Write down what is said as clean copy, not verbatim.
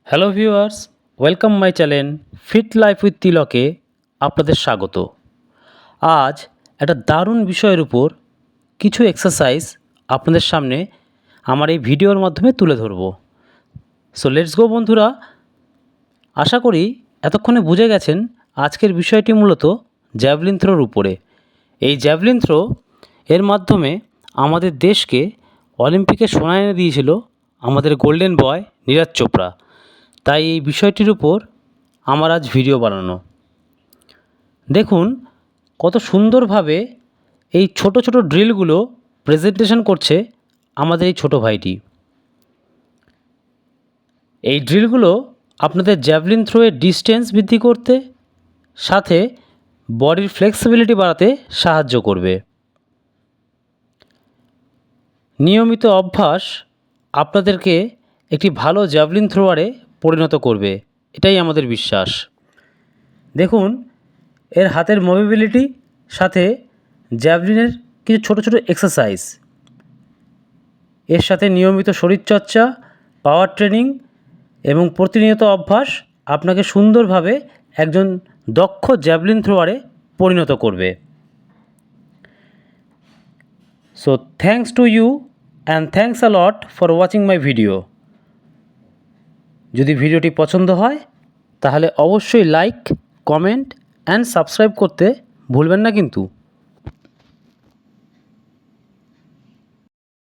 Hello viewers, welcome my channel fit life with তিলকে আপনাদের স্বাগত। আজ একটা দারুণ বিষয়ের উপর কিছু এক্সারসাইজ আপনাদের সামনে আমার এই ভিডিওর মাধ্যমে তুলে ধরব। সো লেটস গো বন্ধুরা। আশা করি এতক্ষণে বুঝে গেছেন আজকের বিষয়টি মূলত জ্যাভলিন থ্রোর উপরে। এই জ্যাভলিন থ্রো এর মাধ্যমে আমাদের দেশকে অলিম্পিকে সোনা এনে দিয়েছিল আমাদের গোল্ডেন বয় নীরজ চোপড়া। তাই এই বিষয়টির উপর আমার আজ ভিডিও বানানো। দেখুন কত সুন্দরভাবে এই ছোট ছোট ড্রিলগুলো প্রেজেন্টেশন করছে আমাদের এই ছোটো ভাইটি। এই ড্রিলগুলো আপনাদের জ্যাভলিন থ্রোয়ের ডিস্টেন্স বৃদ্ধি করতে সাথে বডির ফ্লেক্সিবিলিটি বাড়াতে সাহায্য করবে। নিয়মিত অভ্যাস আপনাদেরকে একটি ভালো জ্যাভলিন থ্রোয়ারে পরিণত করবে, এটাই আমাদের বিশ্বাস। দেখুন এর হাতের মোবিলিটি সাথে জ্যাভলিনের কিছু ছোট ছোট এক্সারসাইজ, এর সাথে নিয়মিত শরীরচর্চা, পাওয়ার ট্রেনিং এবং প্রতিনিয়ত অভ্যাস আপনাকে সুন্দরভাবে একজন দক্ষ জ্যাভলিন থ্রোয়ারে পরিণত করবে। So thanks to you and thanks a lot for watching my video. যদি ভিডিওটি পছন্দ হয় তাহলে অবশ্যই লাইক, কমেন্ট অ্যান্ড সাবস্ক্রাইব করতে ভুলবেন না কিন্তু।